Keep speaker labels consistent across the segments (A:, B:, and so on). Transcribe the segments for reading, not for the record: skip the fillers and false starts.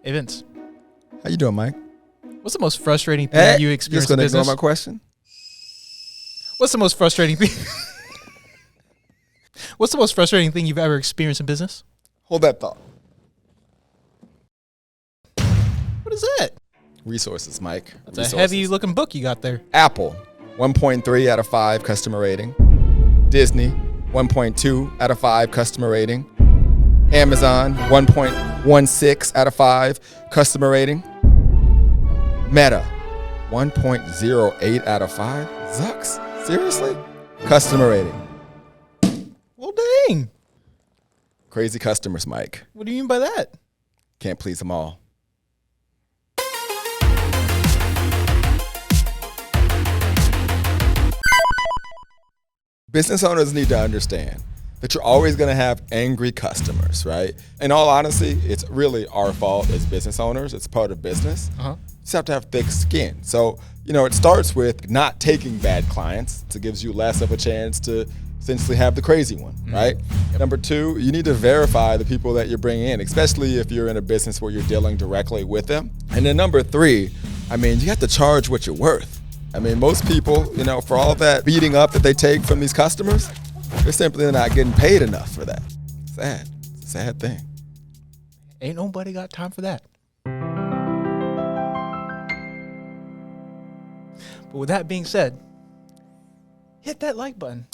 A: Hey, Vince.
B: How you doing, Mike?
A: What's the most frustrating thing you experienced in business?
B: Just gonna ignore my question?
A: What's the most frustrating thing? What's the most frustrating thing you've ever experienced in business?
B: Hold that thought.
A: What is that?
B: Resources, Mike.
A: That's a heavy-looking book you got there.
B: Apple, 1.3 out of 5 customer rating. Disney, 1.2 out of 5 customer rating. Amazon, 1.16 out of 5 customer rating. Meta, 1.08 out of 5. Zucks, seriously? Customer rating.
A: Well, dang.
B: Crazy customers, Mike.
A: What do you mean by that?
B: Can't please them all. Business owners need to understand that you're always going to have angry customers, right? In all honesty, it's really our fault as business owners. It's part of business. You just have to have thick skin. So, it starts with not taking bad clients. So it gives you less of a chance to essentially have the crazy one, right? Yep. Number 2, you need to verify the people that you're bringing in, especially if you're in a business where you're dealing directly with them. And then number 3, you have to charge what you're worth. Most people, for all that beating up that they take from these customers, they're simply not getting paid enough for that. Sad. It's a sad thing.
A: Ain't nobody got time for that. But with that being said, hit that like button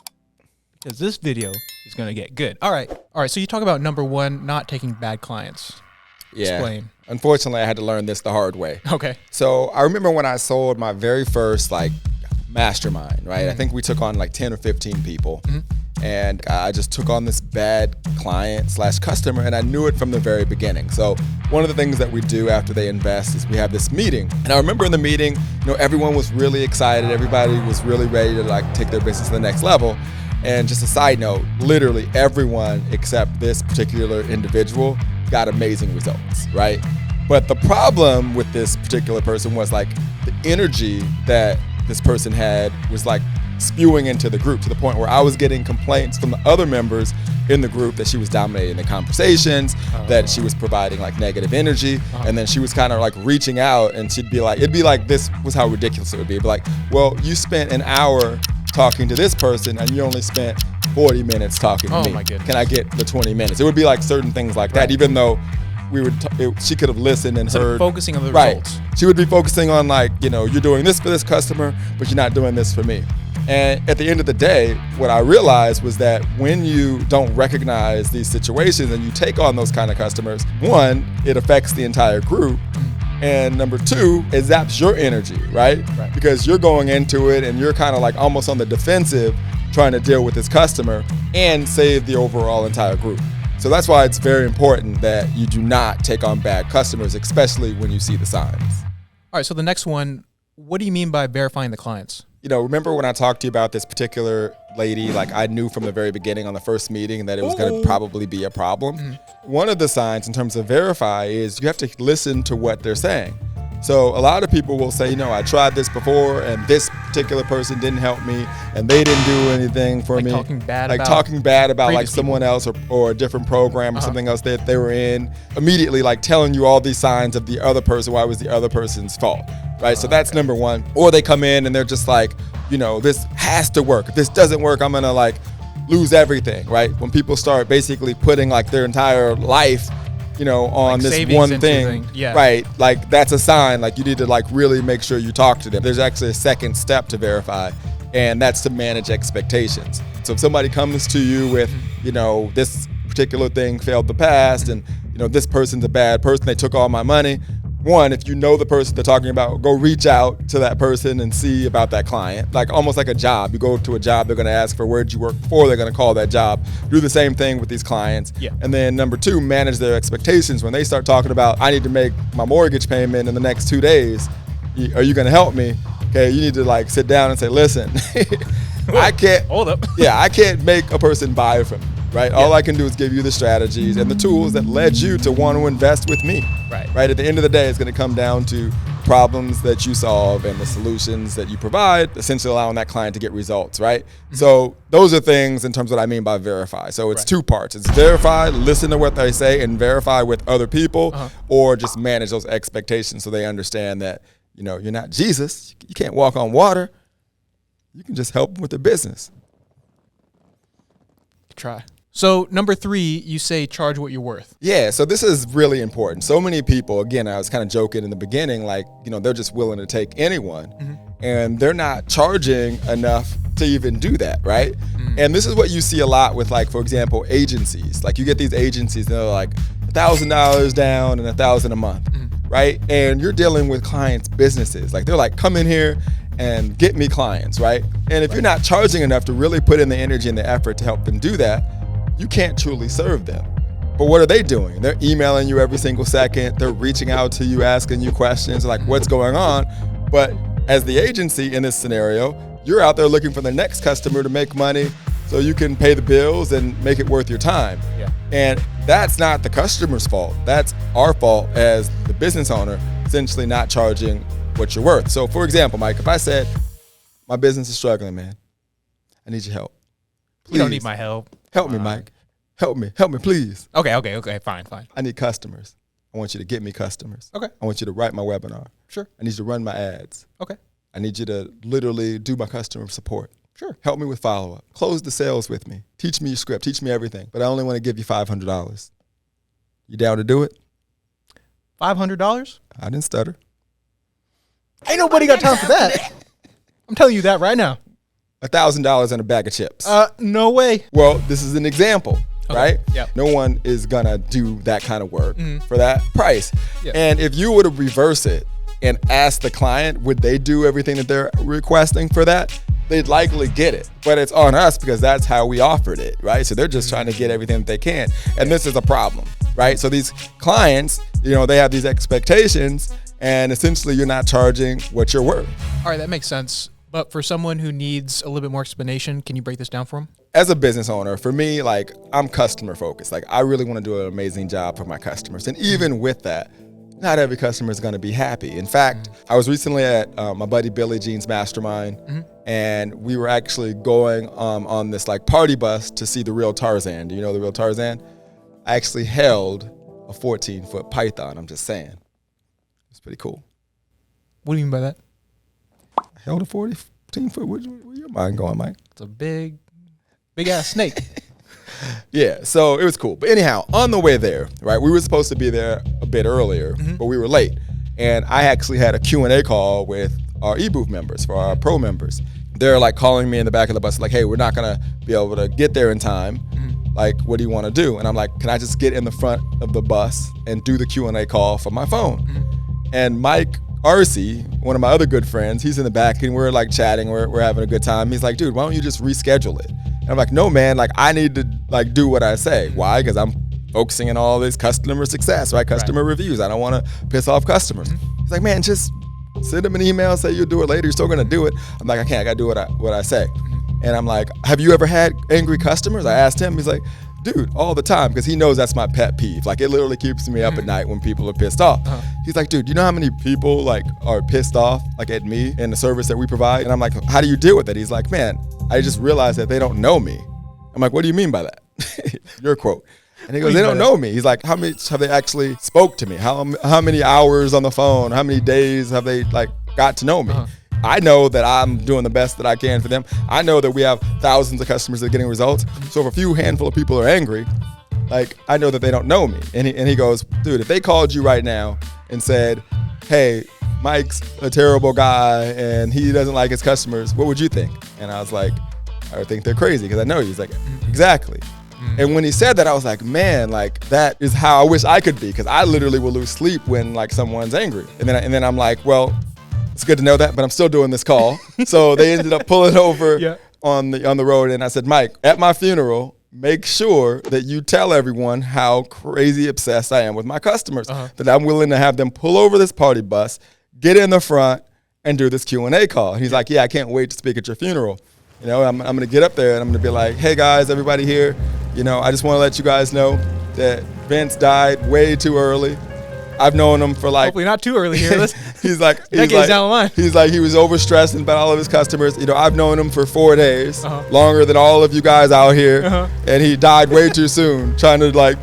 A: because this video is going to get good. All right. So you talk about number 1, not taking bad clients.
B: Yeah.
A: Explain.
B: Unfortunately, I had to learn this the hard way.
A: Okay.
B: So I remember when I sold my very first mastermind, right? I think we took on 10 or 15 people. And I just took on this bad client / customer, and I knew it from the very beginning. So one of the things that we do after they invest is we have this meeting. And I remember in the meeting, everyone was really excited. Everybody was really ready to take their business to the next level. And just a side note, literally everyone except this particular individual got amazing results, right? But the problem with this particular person was the energy that this person had was spewing into the group to the point where I was getting complaints from the other members in the group that she was dominating the conversations, that she was providing negative energy, and then she was kind of reaching out, and she'd be it'd be this was how ridiculous it would be. It'd be well, you spent an hour talking to this person and you only spent 40 minutes talking to me.
A: My goodness.
B: Can I get the 20 minutes? It would be certain things like that, even though she could have listened and heard.
A: Focusing on the results.
B: She would be focusing on you're doing this for this customer, but you're not doing this for me. And at the end of the day, what I realized was that when you don't recognize these situations and you take on those kind of customers, 1, it affects the entire group. And number 2, it zaps your energy, right? Because you're going into it and you're kind of almost on the defensive trying to deal with this customer and save the overall entire group. So that's why it's very important that you do not take on bad customers, especially when you see the signs.
A: All right, so the next one, what do you mean by verifying the clients?
B: Remember when I talked to you about this particular lady, I knew from the very beginning on the first meeting that it was going to probably be a problem. One of the signs in terms of verify is you have to listen to what they're saying. So a lot of people will say, I tried this before and this particular person didn't help me and they didn't do anything for me.
A: Talking bad
B: about someone else or a different program or something else that they were in. Immediately telling you all these signs of the other person, why it was the other person's fault, right? So that's number 1. Or they come in and they're just this has to work. If this doesn't work, I'm gonna lose everything, right? When people start basically putting their entire life on this one thing, right? That's a sign. You need to really make sure you talk to them. There's actually a second step to verify, and that's to manage expectations. So if somebody comes to you with, this particular thing failed the past, and this person's a bad person, they took all my money. 1, if you know the person they're talking about, go reach out to that person and see about that client. Almost like a job. You go to a job, they're going to ask for where'd you work before, they're going to call that job. Do the same thing with these clients. Yeah. And then number 2, manage their expectations. When they start talking about, I need to make my mortgage payment in the next 2 days, are you going to help me? Okay, you need to sit down and say, listen, I can't. Hold up. Yeah, I can't make a person buy from me. Right? Yeah. All I can do is give you the strategies and the tools that led you to want to invest with me. Right? At the end of the day, it's going to come down to problems that you solve and the solutions that you provide, essentially allowing that client to get results, right? So those are things in terms of what I mean by verify. So it's two parts. It's verify, listen to what they say, and verify with other people, or just manage those expectations so they understand that, you know, you're not Jesus. You can't walk on water. You can just help them with their business.
A: Try. So number 3, you say charge what you're worth.
B: Yeah, so this is really important. So many people, again, I was kind of joking in the beginning, like, you know, they're just willing to take anyone, and they're not charging enough to even do that, right? And this is what you see a lot with, like, for example, agencies. Like, you get these agencies, they're like $1,000 down and $1,000 a month, right? And you're dealing with clients' businesses. Like, they're like, come in here and get me clients, right? And if you're not charging enough to really put in the energy and the effort to help them do that, you can't truly serve them. But what are they doing? They're emailing you every single second. They're reaching out to you, asking you questions like, what's going on? But as the agency in this scenario, you're out there looking for the next customer to make money so you can pay the bills and make it worth your time.
A: Yeah.
B: And that's not the customer's fault. That's our fault as the business owner, essentially not charging what you're worth. So for example, Mike, if I said, my business is struggling, man, I need your help. Please.
A: You don't need my help.
B: Help me, Mike. Help me, please.
A: Okay, fine.
B: I need customers. I want you to get me customers.
A: Okay.
B: I want you to write my webinar.
A: Sure.
B: I need you to run my ads.
A: Okay.
B: I need you to literally do my customer support.
A: Sure.
B: Help me with follow-up. Close the sales with me. Teach me your script. Teach me everything. But I only want to give you $500. You down to do it?
A: $500?
B: I didn't stutter.
A: Ain't nobody got time for that. I'm telling you that right now.
B: $1,000 and a bag of chips.
A: No way.
B: Well, this is an example, right?
A: Yep.
B: No one is gonna do that kind of work for that price.
A: Yep.
B: And if you were to reverse it and ask the client, would they do everything that they're requesting for that? They'd likely get it. But it's on us because that's how we offered it, right? So they're just trying to get everything that they can. And this is a problem, right? So these clients, you know, they have these expectations, and essentially you're not charging what you're worth.
A: All right, that makes sense. But for someone who needs a little bit more explanation, can you break this down for them?
B: As a business owner, for me, like, I'm customer focused. Like, I really want to do an amazing job for my customers. And even with that, not every customer is going to be happy. In fact, I was recently at my buddy Billy Jean's mastermind, and we were actually going on this like party bus to see the real Tarzan. Do you know the real Tarzan? I actually held a 14-foot python. I'm just saying. It's pretty cool.
A: What do you mean by that?
B: Held a 14-foot. Where your mind going, Mike?
A: It's a big ass snake.
B: Yeah, so it was cool. But anyhow, on the way there, right, we were supposed to be there a bit earlier, but we were late. And I actually had a Q&A call with our EBOOV members, for our pro members. They're like calling me in the back of the bus, like, hey, we're not gonna be able to get there in time. Like, what do you want to do? And I'm like, can I just get in the front of the bus and do the Q&A call from my phone? And Mike Arcee, one of my other good friends, he's in the back and we're like chatting, we're having a good time. He's like, dude, why don't you just reschedule it? And I'm like, no, man, like I need to like do what I say. Why? Because I'm focusing on all this customer success, right? Customer reviews. I don't want to piss off customers. He's like, man, just send them an email, say you'll do it later. You're still going to do it. I'm like, I can't, I got to do what I say. And I'm like, have you ever had angry customers? I asked him. He's like, dude, all the time, because he knows that's my pet peeve. Like, it literally keeps me up at night when people are pissed off. He's like, dude, you know how many people like are pissed off like at me and the service that we provide? And I'm like, how do you deal with it? He's like, man, I just realized that they don't know me. I'm like, what do you mean by that? Your quote. And he goes, they don't know me. He's like, how many have they actually spoke to me? How many hours on the phone? How many days have they like got to know me? I know that I'm doing the best that I can for them. I know that we have thousands of customers that are getting results. So if a few handful of people are angry, like I know that they don't know me. And he goes, dude, if they called you right now and said, hey, Mike's a terrible guy and he doesn't like his customers, what would you think? And I was like, I would think they're crazy because I know you. He's like, exactly. And when he said that, I was like, man, like that is how I wish I could be, because I literally will lose sleep when like someone's angry. And then I'm like, well, it's good to know that, but I'm still doing this call. So they ended up pulling over on the road, and I said, Mike, at my funeral, make sure that you tell everyone how crazy obsessed I am with my customers, that I'm willing to have them pull over this party bus, get in the front, and do this Q&A call. And he's like, yeah, I can't wait to speak at your funeral. You know, I'm going to get up there and I'm going to be like, hey guys, everybody here, you know, I just want to let you guys know that Vince died way too early. I've known him for like.
A: Hopefully not too early here.
B: he's like
A: decades down the line.
B: He's like he was overstressing about all of his customers. You know, I've known him for 4 days, longer than all of you guys out here, and he died way too soon, trying to like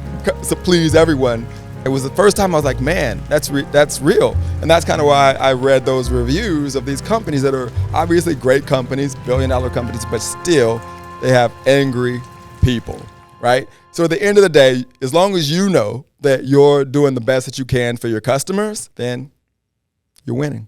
B: please everyone. It was the first time I was like, man, that's real. And that's kind of why I read those reviews of these companies that are obviously great companies, billion-dollar companies, but still they have angry people, right? So at the end of the day, as long as you know that you're doing the best that you can for your customers, then you're winning.